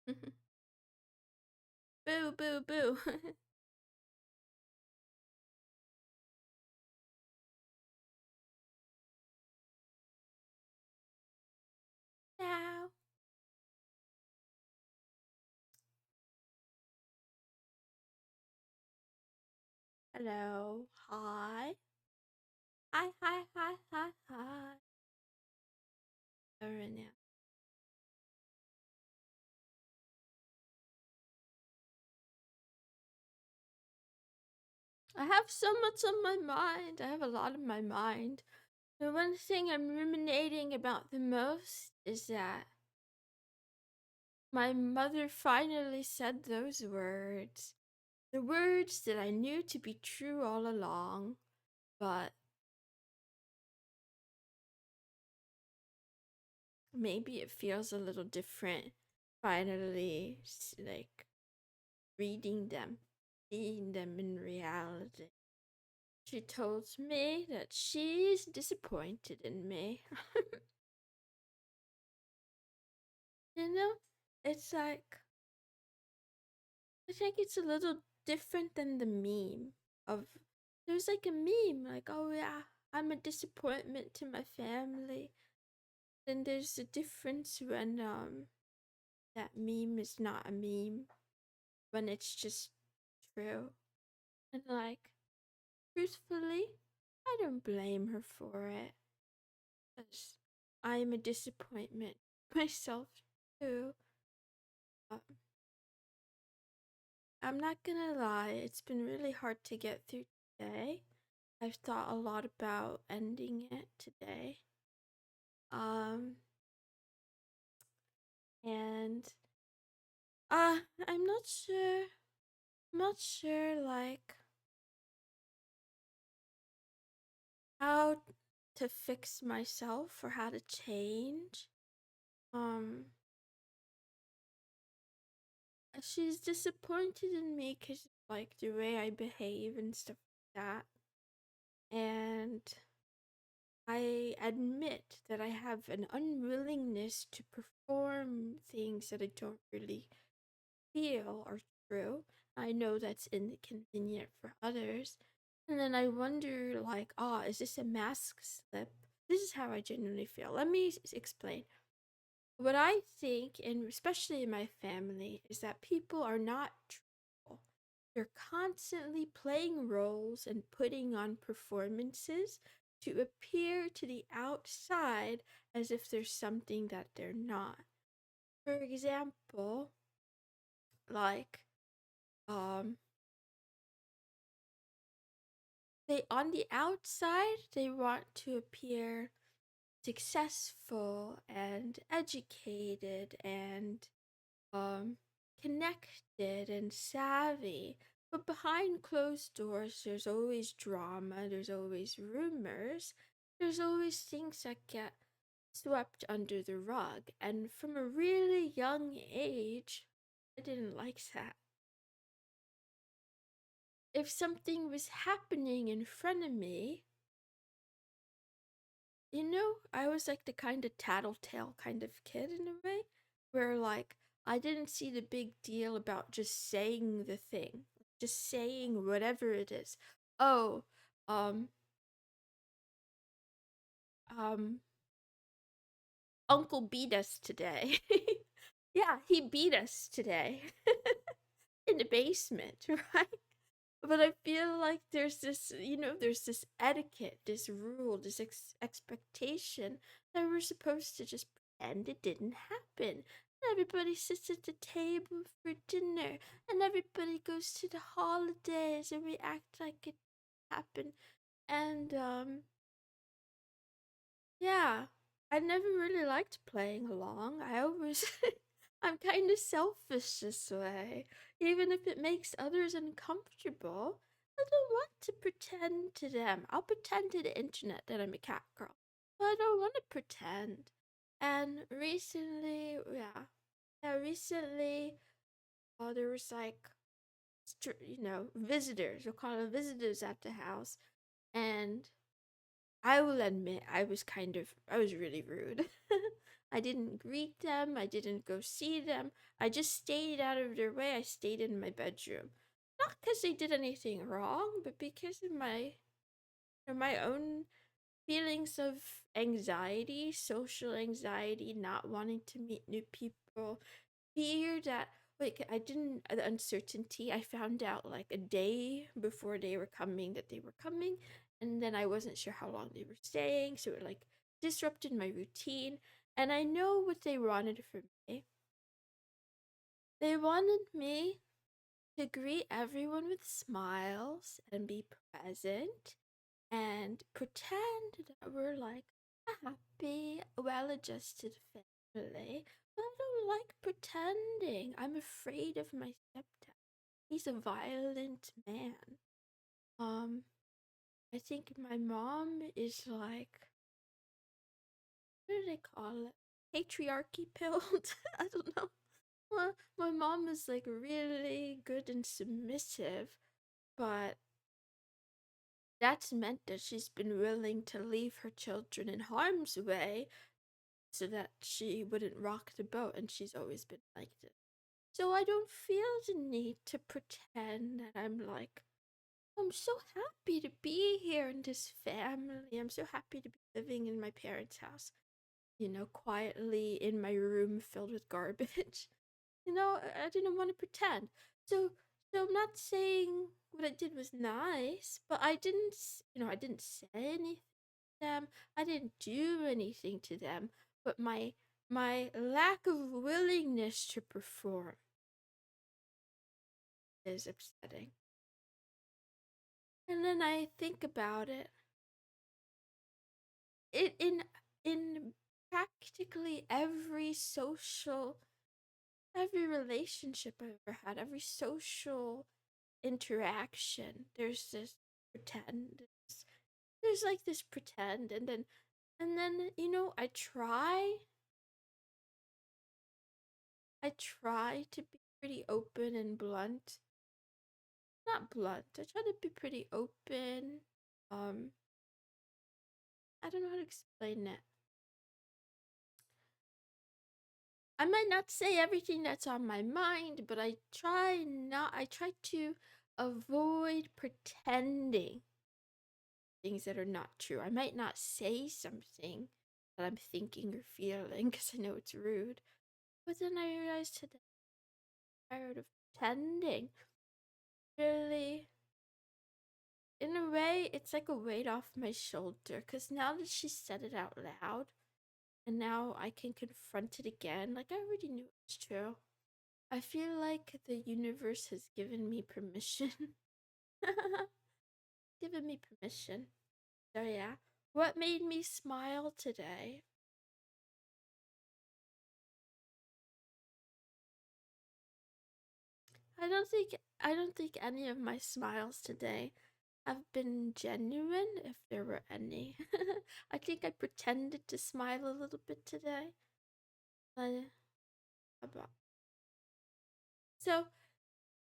Boo, boo, boo. Now. Hello. Hi. Hi, hi, hi, hi, hi. Right now. I have so much on my mind. I have a lot on my mind. The one thing I'm ruminating about the most is that my mother finally said those words. The words that I knew to be true all along, but maybe it feels a little different finally, like reading them, seeing them in reality. She told me that she's disappointed in me. You know, it's like, I think it's a little different than the meme of, there's like a meme, like, oh yeah, I'm a disappointment to my family. Then there's a difference when, that meme is not a meme, when it's just true. And like, truthfully, I don't blame her for it. Because I am a disappointment myself too. Um, I'm not gonna lie, it's been really hard to get through today. I've thought a lot about ending it today. Um, and I'm not sure. I'm not sure like how to fix myself or how to change. Um, she's disappointed in me because like the way I behave and stuff like that. And I admit that I have an unwillingness to perform things that I don't really feel are true. I know that's inconvenient for others. And then I wonder, like, is this a mask slip? This is how I genuinely feel. Let me explain. What I think, and especially in my family, is that people are not truthful. They're constantly playing roles and putting on performances to appear to the outside as if there's something that they're not. For example, like, um, they on the outside they want to appear successful and educated and um connected and savvy, but behind closed doors there's always drama, there's always rumors, there's always things that get swept under the rug. And from a really young age I didn't like that. If something was happening in front of me, you know, I was like the kind of tattletale kind of kid in a way, where like I didn't see the big deal about just saying the thing, just saying whatever it is. Oh, um, um, Uncle beat us today. Yeah, he beat us today in the basement, right? But I feel like there's this, there's this etiquette, this rule, this expectation that we're supposed to just pretend it didn't happen. Everybody sits at the table for dinner, and everybody goes to the holidays, and we act like it happened. And yeah, I never really liked playing along. I always, I'm kind of selfish this way. Even if it makes others uncomfortable, I don't want to pretend to them. I'll pretend to the internet that I'm a cat girl, but I don't want to pretend. And recently, recently, there was like, visitors. We'll call them visitors at the house, and I will admit I was really rude. I didn't greet them. I didn't go see them. I just stayed out of their way. I stayed in my bedroom. Not because they did anything wrong, but because of my own feelings of anxiety, social anxiety, not wanting to meet new people, fear that like I didn't the uncertainty. I found out like a day before they were coming that they were coming, and then I wasn't sure how long they were staying, so it like disrupted my routine. And I know what they wanted from me. They wanted me to greet everyone with smiles and be present and pretend that we're like a happy, well adjusted family. But I don't like pretending. I'm afraid of my stepdad. He's a violent man. Um, I think my mom is like, what do they call it? Patriarchy pilled? I don't know. Well, my mom is like really good and submissive, but that's meant that she's been willing to leave her children in harm's way so that she wouldn't rock the boat, and she's always been like this. So I don't feel the need to pretend that I'm so happy to be here in this family. I'm so happy to be living in my parents' house, quietly in my room filled with garbage. I didn't want to pretend. So I'm not saying what I did was nice, but I didn't say anything to them. I didn't do anything to them, but my lack of willingness to perform is upsetting. And then I think about it. In practically every relationship I've ever had, every social interaction, there's this pretend. There's like this pretend, and then I try to be pretty open and blunt. Not blunt. I try to be pretty open. Um, I don't know how to explain it. I might not say everything that's on my mind, but I try to avoid pretending things that are not true. I might not say something that I'm thinking or feeling because I know it's rude. But then I realized today I'm tired of pretending. Really, in a way, it's like a weight off my shoulder because now that she said it out loud and now I can confront it again, like I already knew it was true. I feel like the universe has given me permission. Given me permission. So yeah. What made me smile today? I don't think any of my smiles today have been genuine, if there were any. I think I pretended to smile a little bit today. About so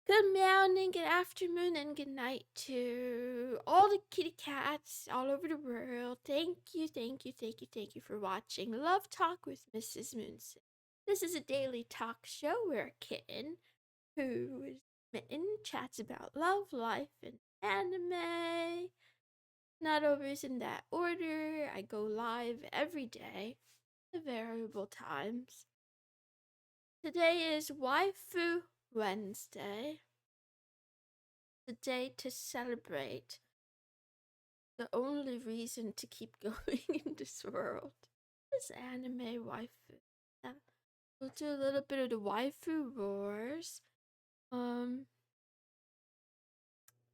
good morning, good afternoon, and good night to all the kitty cats all over the world. Thank you, thank you, thank you, thank you for watching Love Talk with Mrs. Moonson. This is a daily talk show where a kitten who is mitten chats about love, life, and anime. Not always in that order. I go live every day at variable times. Today is Waifu Wednesday, the day to celebrate the only reason to keep going in this world. This anime waifu. Yeah. We'll do a little bit of the waifu wars.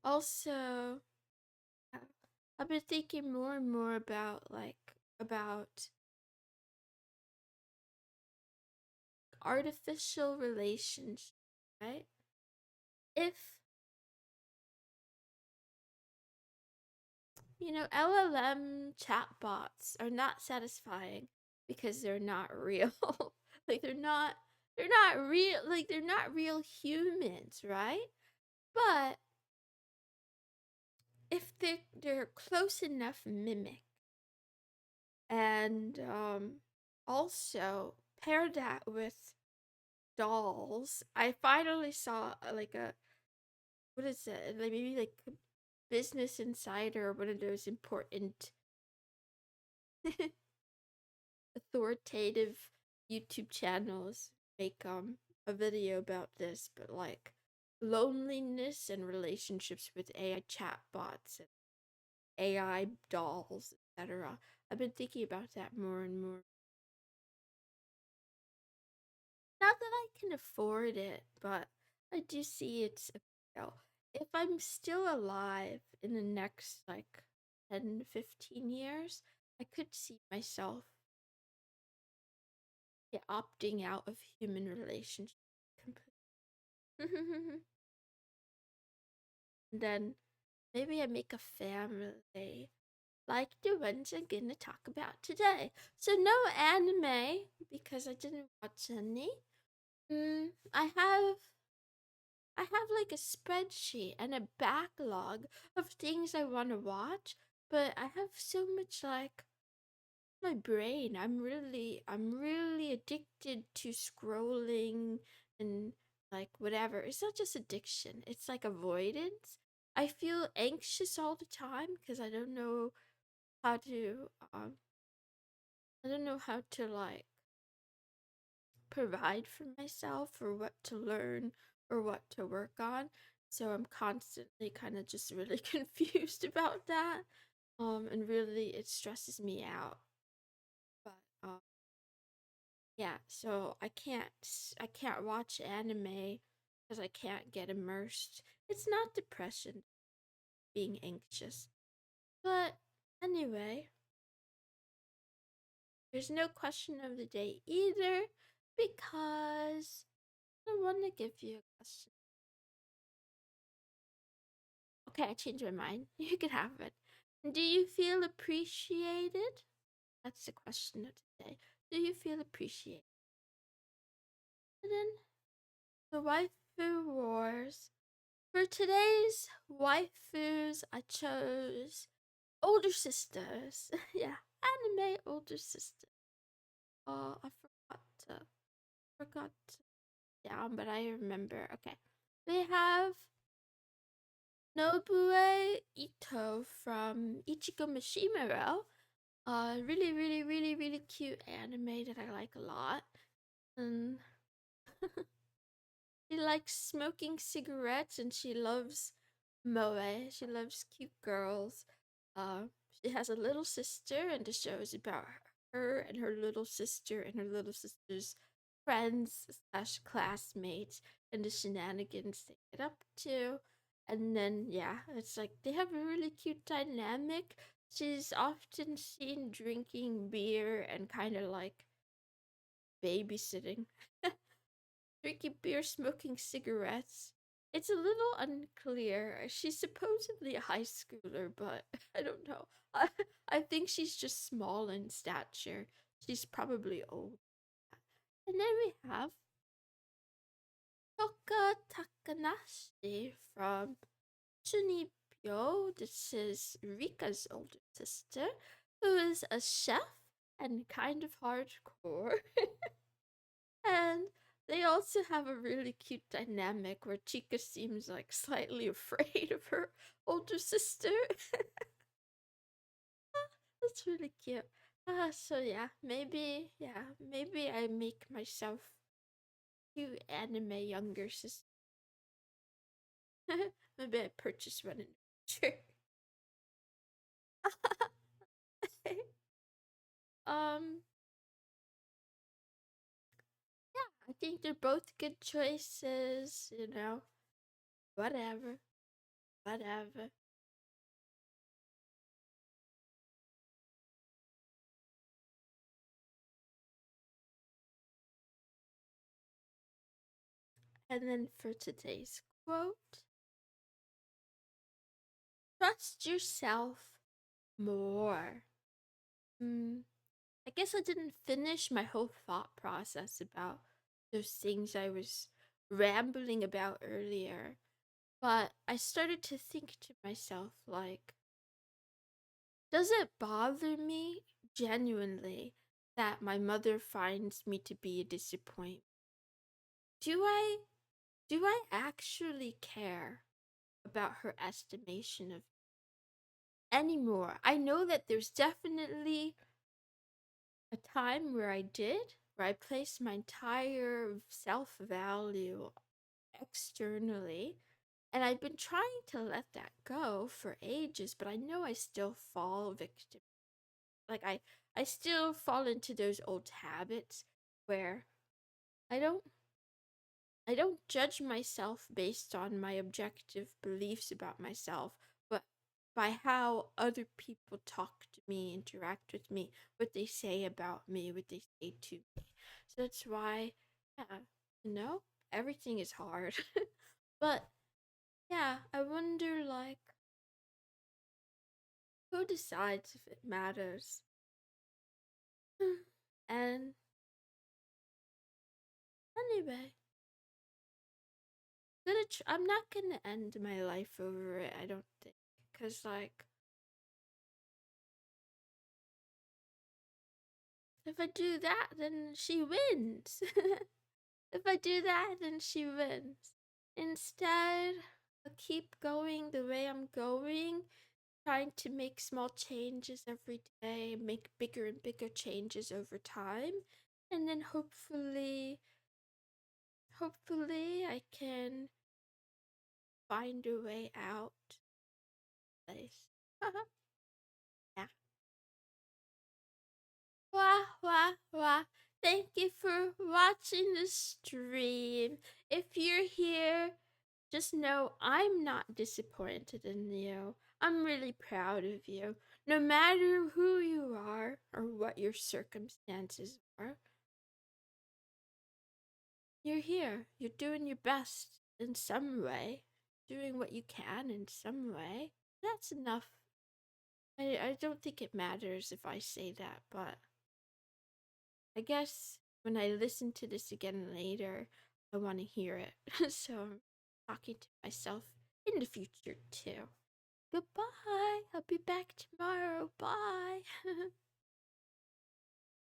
Also, I've been thinking more and more about artificial relationships, right? If LLM chatbots are not satisfying because they're not real. like they're not real, like they're not real humans, right? But if they're close enough mimic and also pair that with dolls. I finally saw like a what is it? Like maybe like Business Insider or one of those important authoritative YouTube channels make a video about this, but like loneliness and relationships with AI chatbots and AI dolls, etc. I've been thinking about that more and more. Not that I can afford it, but I do see its appeal. If I'm still alive in the next like 10 15 years, I could see myself, yeah, opting out of human relationships completely. Then maybe I make a family like the ones I'm gonna talk about today. So no anime because I didn't watch any. I have like a spreadsheet and a backlog of things I want to watch, but I have so much like my brain. I'm really addicted to scrolling and like whatever. It's not just addiction. It's like avoidance. I feel anxious all the time because how to um I don't know how to like provide for myself or what to learn or what to work on. So I'm constantly kind of just really confused about that. And really it stresses me out. But yeah, so I can't watch anime because I can't get immersed. It's not depression, being anxious. But anyway, there's no question of the day either because I want to give you a question. Okay, I changed my mind. You can have it. Do you feel appreciated? That's the question of today. Do you feel appreciated? And then the waifu wars. For today's waifus, I chose older sisters. Yeah, anime older sister. Oh, I forgot down, but I remember. Okay, we have Nobue Ito from Ichigo Mishimaro. Really, really, really, really cute anime that I like a lot. And she likes smoking cigarettes and she loves moe. She loves cute girls. She has a little sister, and the show is about her and her little sister and her little sister's friends slash classmates and the shenanigans they get up to. And then, yeah, it's like they have a really cute dynamic. She's often seen drinking beer and kind of like babysitting, drinking beer, smoking cigarettes. It's a little unclear. She's supposedly a high schooler, but I don't know. I think she's just small in stature. She's probably old. And then we have Toka Takanashi from Chunibyo. This is Rika's older sister, who is a chef and kind of hardcore. And they also have a really cute dynamic where Chica seems like slightly afraid of her older sister. That's really cute. So maybe I make myself cute anime younger sister. Maybe I purchase one in the future. um, yeah, I think they're both good choices. Whatever, whatever. And then for today's quote, trust yourself more. Mm, I guess I didn't finish my whole thought process about those things I was rambling about earlier. But I started to think to myself, like, does it bother me genuinely that my mother finds me to be a disappointment. Do I actually care about her estimation of anymore? I know that there's definitely a time where I placed my entire self-value externally, and I've been trying to let that go for ages, but I know I still fall victim. Like I still fall into those old habits where I don't I don't judge myself based on my objective beliefs about myself, but by how other people talk to me, interact with me, what they say about me, what they say to me. So that's why, yeah, everything is hard. But yeah, I wonder, like, who decides if it matters? And anyway, I'm not gonna end my life over it, I don't think. Cause like, if I do that, then she wins. If I do that, then she wins. Instead, I'll keep going the way I'm going, trying to make small changes every day, make bigger and bigger changes over time, and then hopefully I can find a way out. Place. Yeah. Wah, wah, wah. Thank you for watching the stream. If you're here, just know I'm not disappointed in you. I'm really proud of you. No matter who you are or what your circumstances are, you're here. You're doing your best in some way, doing what you can in some way. That's enough. I don't think it matters if I say that, but I guess when I listen to this again later, I want to hear it. So I'm talking to myself in the future too. Goodbye. I'll be back tomorrow. Bye.